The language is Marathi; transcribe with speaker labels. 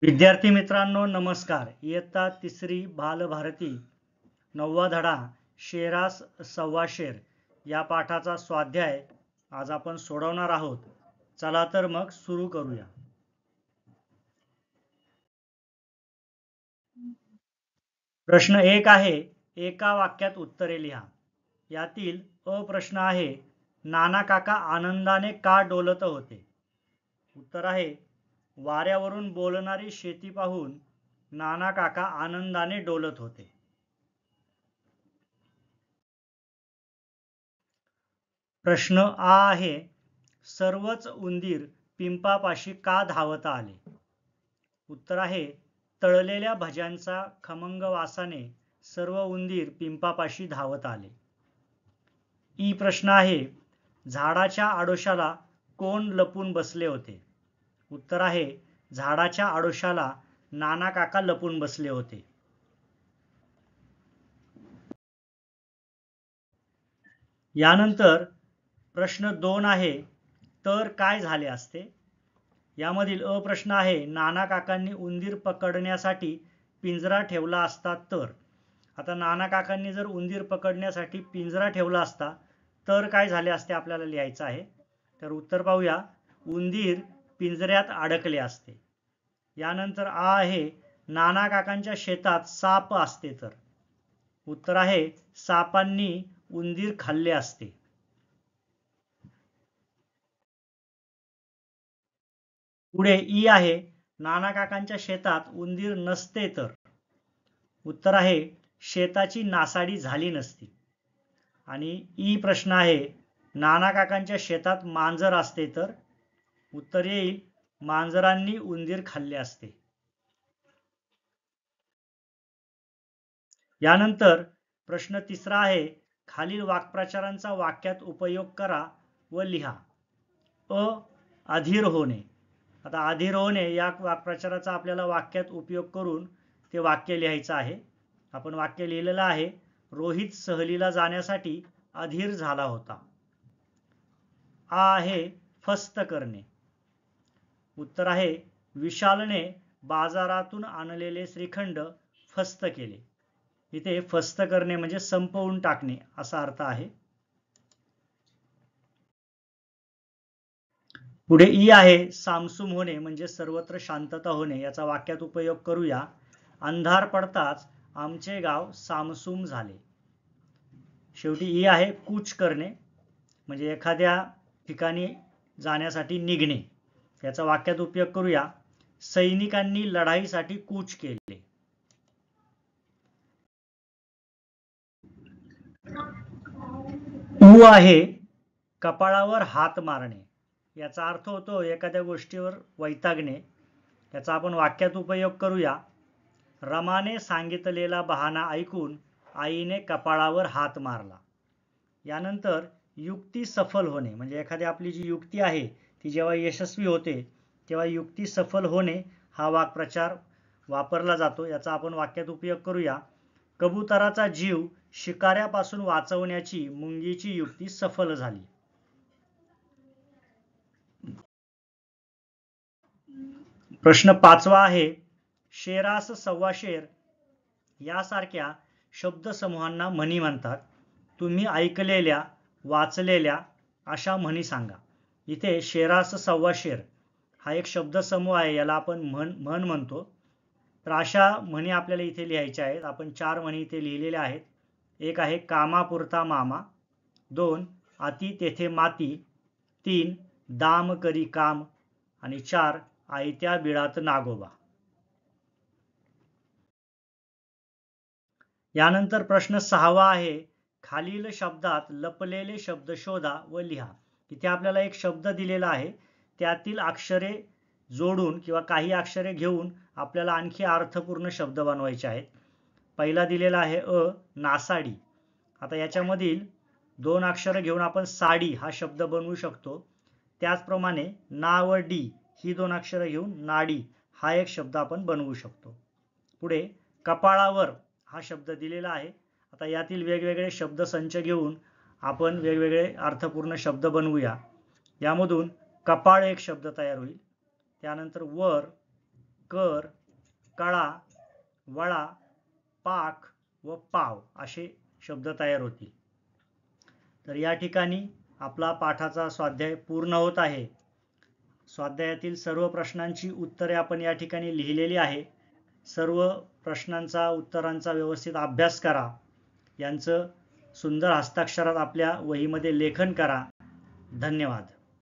Speaker 1: विद्यार्थी मित्रांनो नमस्कार. इयत्ता तिसरी बालभारती 9वा धडा शेरास सव्वाशेर या पाठाचा स्वाध्याय आज आपण सोडवणार आहोत. चला तर मग सुरू करूया. प्रश्न 1 आहे, एका वाक्यात उत्तरे लिहा. यातील अ प्रश्न आहे, नाना काका आनंदाने का डोलत होते? उत्तर आहे, वाऱ्यावरून बोलणारी शेती पाहून नाना काका आनंदाने डोलत होते. प्रश्न आ आहे, सर्वच उंदीर पिंपापाशी का धावत आले? उत्तर आहे, तळलेल्या भज्यांचा खमंग वासाने सर्व उंदीर पिंपापाशी धावत आले. ई प्रश्न आहे, झाडाच्या आडोशाला कोण लपून बसले होते? उत्तर आहे, झाडाच्या आडोशाला नाना काका लपून बसले होते. यानंतर प्रश्न 2 आहे, तर काय झाले असते? यामधील अ प्रश्न आहे, नाना काकांनी उंदीर पकडण्यासाठी पिंजरा ठेवला असता तर. आता नाना काकांनी जर उंदीर पकडण्यासाठी पिंजरा ठेवला असता तर काय झाले असते आपल्याला लिहायचं आहे. तर उत्तर पाहूया, उंदीर पिंजऱ्यात अडकले असते. यानंतर आ आहे, नाना काकांच्या शेतात साप असते तर. उत्तर आहे, सापांनी उंदीर खाल्ले असते. पुढे ई आहे, नाना काकांच्या शेतात उंदीर नसते तर. उत्तर आहे, शेताची नासाडी झाली नसती. आणि ई प्रश्न आहे, नाना काकांच्या शेतात मांजर असते तर. उत्तर येईल, मांजरांनी उंदीर खाल्ले असते. यानंतर प्रश्न 3 आहे, खालील वाक्प्रचारांचा वाक्यात उपयोग करा व लिहा. अ, अधीर होणे. आता अधीर होणे या वाक्प्रचाराचा आपल्याला वाक्यात उपयोग करून ते वाक्य लिहायचं आहे. आपण वाक्य लिहिलेलं आहे, रोहित सहलीला जाण्यासाठी अधीर झाला होता. आ आहे, फस्त करणे. उत्तर आहे, विशालने बाजारातून आणलेले श्रीखंड फस्त केले. इथे फस्त करणे म्हणजे संपवून टाकणे असा अर्थ आहे. पुढे ई आहे, सामसूम होणे म्हणजे सर्वत्र शांतता होणे. याचा वाक्यात उपयोग करूया. अंधार पडताच आमचे गाव सामसूम झाले. शेवटी ई आहे, कूच करणे म्हणजे एखाद्या ठिकाणी जाण्यासाठी निघणे. याचा वाक्यात उपयोग करूया. सैनिकांनी लढाईसाठी कूच केले. ऊ आहे, कपाळावर हात मारणे. याचा अर्थ होतो एखाद्या गोष्टीवर वैतागणे. याचा आपण वाक्यात उपयोग करूया. रमाने सांगितलेला बहाणा ऐकून आईने कपाळावर हात मारला. यानंतर युक्ती सफल होणे म्हणजे एखादी आपली जी युक्ती आहे ती जेव्हा यशस्वी होते तेव्हा युक्ती सफल होणे हा वाक्प्रचार वापरला जातो. याचा आपण वाक्यात उपयोग करूया. कबुतराचा जीव शिकाऱ्यापासून वाचवण्याची मुंगीची युक्ती सफल झाली. प्रश्न 5 आहे, शेरास सव्वाशेर यासारख्या शब्दसमूहांना म्हणी म्हणतात. तुम्ही ऐकलेल्या वाचलेल्या अशा म्हणी सांगा. इथे शेरास सव्वाशेर हा एक शब्दसमूह आहे, याला आपण म्हण म्हणतो. तर अशा म्हणी आपल्याला इथे लिहायच्या आहेत. आपण 4 म्हणी इथे लिहिलेल्या आहेत. एक आहे, कामापुरता मामा. 2, अति तेथे माती. 3, दाम करी काम. आणि 4, आयत्या बिळात नागोबा. यानंतर प्रश्न 6 आहे, खालील शब्दात लपलेले शब्द शोधा व लिहा. इथे आपल्याला एक शब्द दिलेला आहे, त्यातील अक्षरे जोडून किंवा काही अक्षरे घेऊन आपल्याला आणखी अर्थपूर्ण शब्द बनवायचे आहेत. पहिला दिलेला आहे अ, नासाडी. आता याच्यामधील 2 अक्षरे घेऊन आपण साडी हा शब्द बनवू शकतो. त्याचप्रमाणे ना व डी ही 2 अक्षरे घेऊन नाडी हा एक शब्द आपण बनवू शकतो. पुढे कपाळावर हा शब्द दिलेला आहे. आता यातील वेगवेगळे शब्द संच घेऊन आपण वेगवेगळे अर्थपूर्ण शब्द बनवूया. यामधून कपाळ एक शब्द तयार होईल. त्यानंतर वर, कर, कळा, वळा, पाक व पाव असे शब्द तयार होतील. तर या ठिकाणी आपला पाठाचा स्वाध्याय पूर्ण होत आहे. स्वाध्यायातील सर्व प्रश्नांची उत्तरे आपण या ठिकाणी लिहिलेली आहे. सर्व प्रश्नांचा उत्तरांचा व्यवस्थित अभ्यास करा. यांचं सुंदर हस्ताक्षरात आपल्या वहीमध्ये लेखन करा. धन्यवाद.